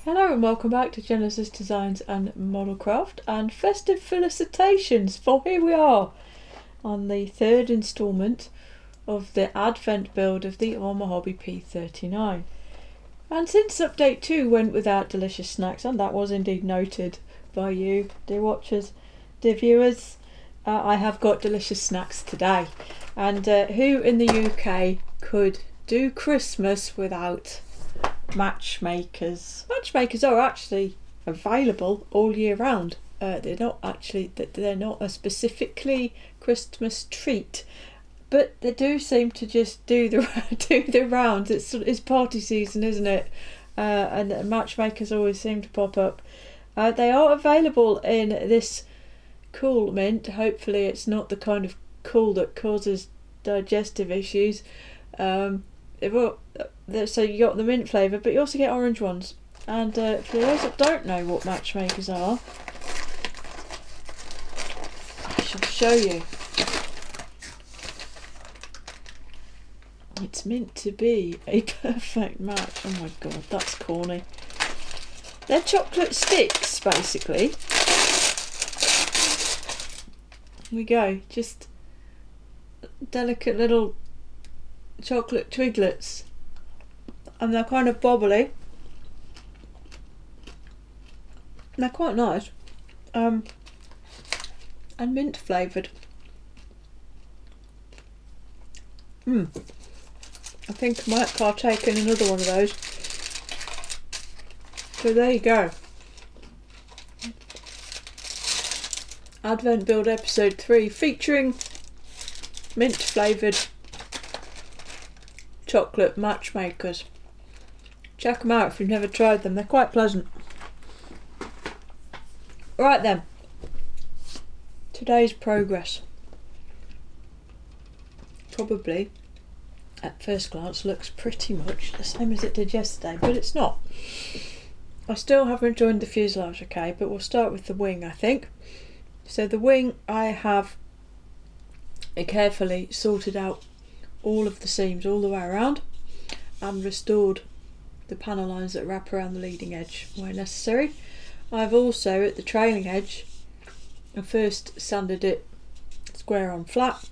Hello and welcome back to Genesis Designs and Modelcraft and festive felicitations, for here we are on the third instalment of the Advent build of the Arma Hobby P-39. And since update 2 went without delicious snacks, and that was indeed noted by you, dear watchers, dear viewers, I have got delicious snacks today. And who in the UK could do Christmas without matchmakers? Matchmakers are actually available all year round. They're not a specifically Christmas treat, but they do seem to just do the rounds. It's party season, isn't it? And matchmakers always seem to pop up. They are available in this cool mint. Hopefully it's not the kind of cool that causes digestive issues. So you got the mint flavour, but you also get orange ones. And for those that don't know what matchmakers are, I shall show you. It's meant to be a perfect match. Oh my god, that's corny. They're chocolate sticks, basically. Here we go, just delicate little chocolate twiglets. And they're kind of bobbly. They're quite nice. And mint flavoured. I think I might partake in another one of those. So there you go. Advent Build Episode 3 featuring mint flavoured chocolate matchmakers. Check them out if you've never tried them, they're quite pleasant. Right then, today's progress probably at first glance looks pretty much the same as it did yesterday, but it's not. I still haven't joined the fuselage, okay, but we'll start with the wing, I think. So the wing, I have carefully sorted out all of the seams all the way around and restored the panel lines that wrap around the leading edge where necessary. I've also, at the trailing edge, I first sanded it square on flat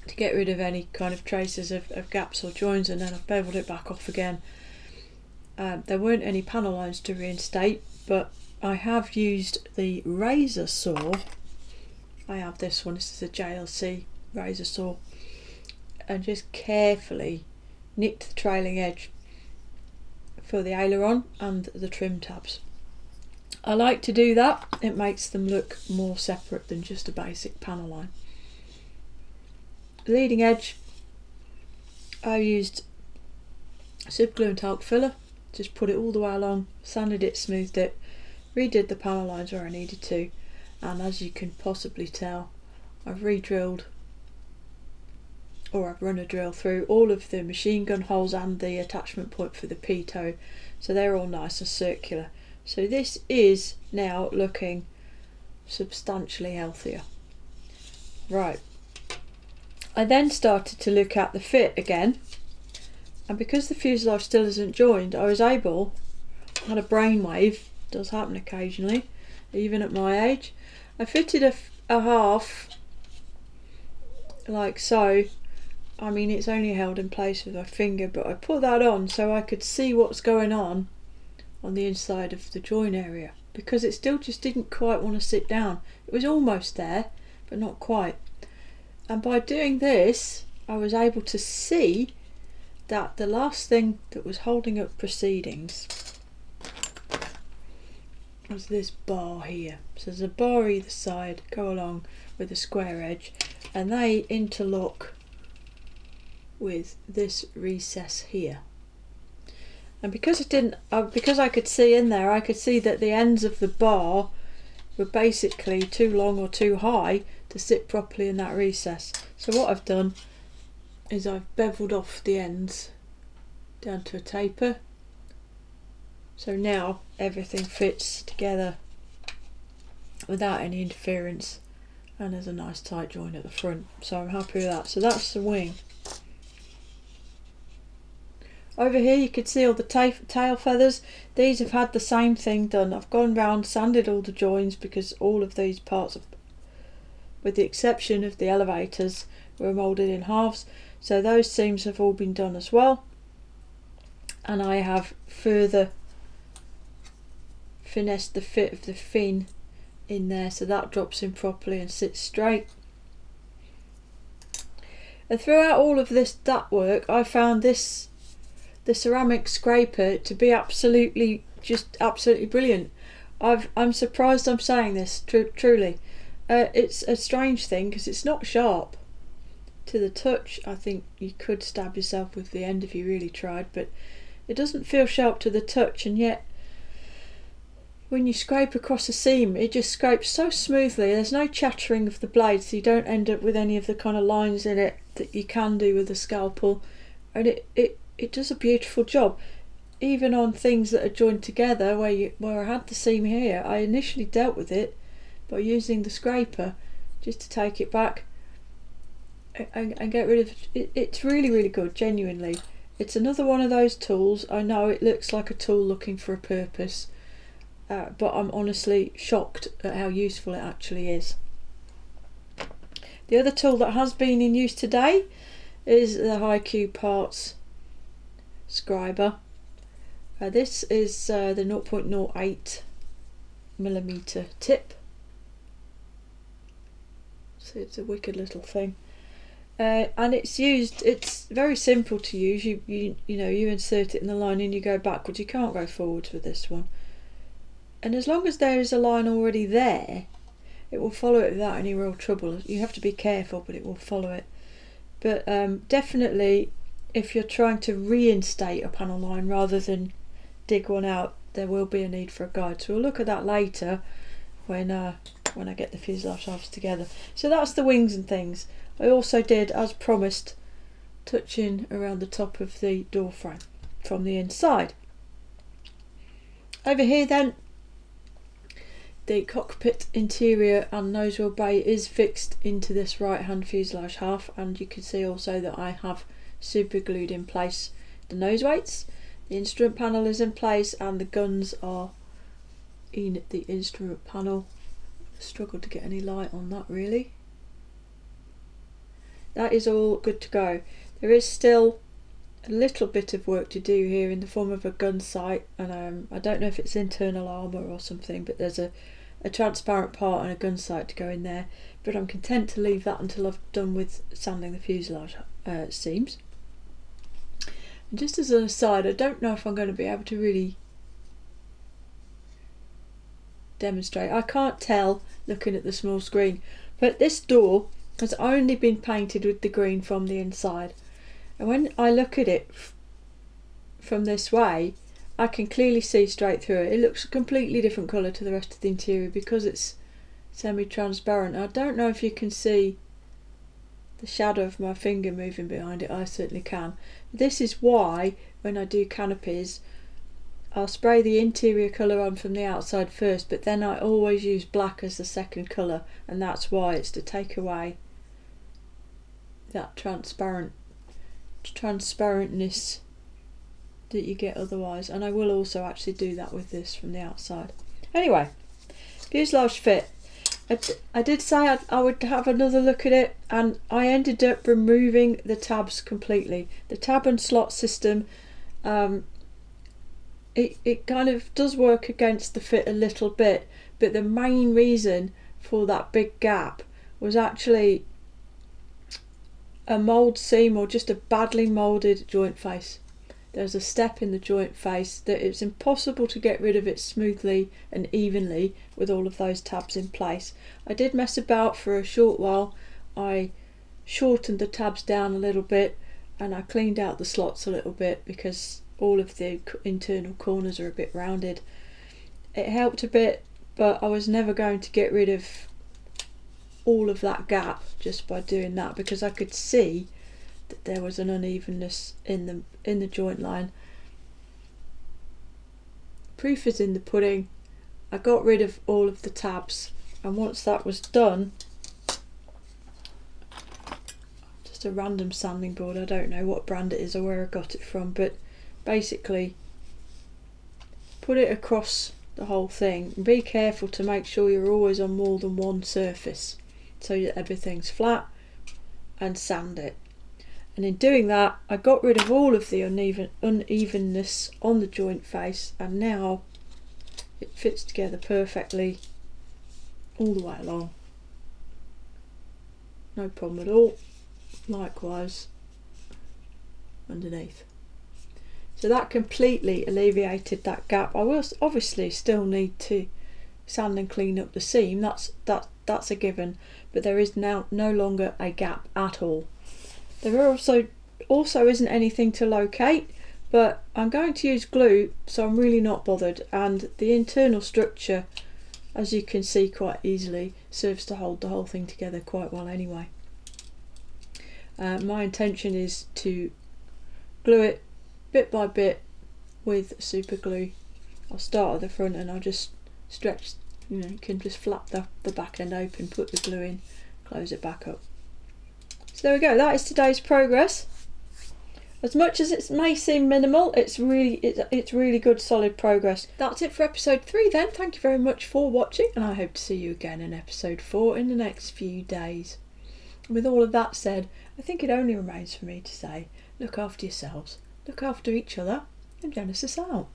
to get rid of any kind of traces of gaps or joins, and then I've beveled it back off again. There weren't any panel lines to reinstate, but I have used the razor saw. I have this one, this is a JLC razor saw, and just carefully nicked the trailing edge for the aileron and the trim tabs. I like to do that, it makes them look more separate than just a basic panel line. Leading edge, I used super glue and talc filler, just put it all the way along, sanded it, smoothed it, redid the panel lines where I needed to, and as you can possibly tell, I've re-drilled, or I've run a drill through all of the machine gun holes and the attachment point for the P-toe, so they're all nice and circular. So this is now looking substantially healthier. Right, I then started to look at the fit again, and because the fuselage still isn't joined, I was able, I had a brainwave, does happen occasionally, even at my age. I fitted a half like so. I mean, it's only held in place with my finger, but I put that on so I could see what's going on the inside of the join area, because it still just didn't quite want to sit down. It was almost there, but not quite. And by doing this, I was able to see that the last thing that was holding up proceedings was this bar here. So there's a bar either side, go along with a square edge, and they interlock with this recess here. And because because I could see in there, I could see that the ends of the bar were basically too long or too high to sit properly in that recess. So what I've done is I've beveled off the ends down to a taper. So now everything fits together without any interference, and there's a nice tight join at the front. So I'm happy with that. So that's the wing. Over here you can see all the tail feathers. These have had the same thing done. I've gone round, sanded all the joins because all of these parts, with the exception of the elevators, were moulded in halves. So those seams have all been done as well. And I have further finessed the fit of the fin in there so that drops in properly and sits straight. And throughout all of that work, I found the ceramic scraper to be absolutely brilliant. I'm surprised I'm saying this, truly. It's a strange thing because it's not sharp to the touch. I think you could stab yourself with the end if you really tried, but it doesn't feel sharp to the touch, and yet when you scrape across a seam it just scrapes so smoothly. There's no chattering of the blade, so you don't end up with any of the kind of lines in it that you can do with a scalpel, and it does a beautiful job. Even on things that are joined together where I had the seam here, I initially dealt with it by using the scraper just to take it back and get rid of it. It's really, really good, genuinely. It's another one of those tools. I know it looks like a tool looking for a purpose, but I'm honestly shocked at how useful it actually is. The other tool that has been in use today is the High Q Parts Scriber. This is the 0.08mm tip, so it's a wicked little thing. And it's very simple to use. You know, you insert it in the line and you go backwards. You can't go forwards with this one. And as long as there is a line already there, it will follow it without any real trouble. You have to be careful, but it will follow it. But definitely, if you're trying to reinstate a panel line rather than dig one out, there will be a need for a guide. So we'll look at that later when I get the fuselage halves together. So that's the wings and things. I also did, as promised, touching around the top of the door frame from the inside. Over here then, the cockpit interior and nose wheel bay is fixed into this right hand fuselage half, and you can see also that I have super glued in place the nose weights. The instrument panel is in place and the guns are in the instrument panel. Struggled to get any light on that really. That is all good to go. There is still a little bit of work to do here in the form of a gun sight, and I don't know if it's internal armour or something, but there's a transparent part and a gun sight to go in there, but I'm content to leave that until I've done with sanding the fuselage seams. And just as an aside, I don't know if I'm going to be able to really demonstrate. I can't tell looking at the small screen, but this door has only been painted with the green from the inside, and when I look at it from this way I can clearly see straight through it. It looks a completely different colour to the rest of the interior because it's semi-transparent. I don't know if you can see the shadow of my finger moving behind it. I certainly can. This is why when I do canopies I'll spray the interior colour on from the outside first, but then I always use black as the second colour, and that's why. It's to take away that transparentness that you get otherwise, and I will also actually do that with this from the outside. Anyway, fuselage fit. I did say I would have another look at it, and I ended up removing the tabs completely. The tab and slot system, it kind of does work against the fit a little bit, but the main reason for that big gap was actually a mould seam or just a badly moulded joint face. There's a step in the joint face that it's impossible to get rid of it smoothly and evenly with all of those tabs in place. I did mess about for a short while. I shortened the tabs down a little bit and I cleaned out the slots a little bit because all of the internal corners are a bit rounded. It helped a bit, but I was never going to get rid of all of that gap just by doing that, because I could see that there was an unevenness in the joint line. Proof is in the pudding. I got rid of all of the tabs, and once that was done, just a random sanding board, I don't know what brand it is or where I got it from, but basically put it across the whole thing. And be careful to make sure you're always on more than one surface so that everything's flat, and sand it. And in doing that, I got rid of all of the unevenness on the joint face, and now it fits together perfectly all the way along. No problem at all. Likewise underneath. So that completely alleviated that gap. I will obviously still need to sand and clean up the seam. That's a given, but there is now no longer a gap at all. There also isn't anything to locate, but I'm going to use glue, so I'm really not bothered, and the internal structure, as you can see quite easily, serves to hold the whole thing together quite well anyway. My intention is to glue it bit by bit with super glue. I'll start at the front and I'll just stretch, you can just flap the back end open, put the glue in, close it back up. So there we go, that is today's progress. As much as it may seem minimal, it's really good solid progress. That's it for episode 3 then. Thank you very much for watching, and I hope to see you again in episode 4 in the next few days. And with all of that said, I think it only remains for me to say, look after yourselves, look after each other, and Genesis out.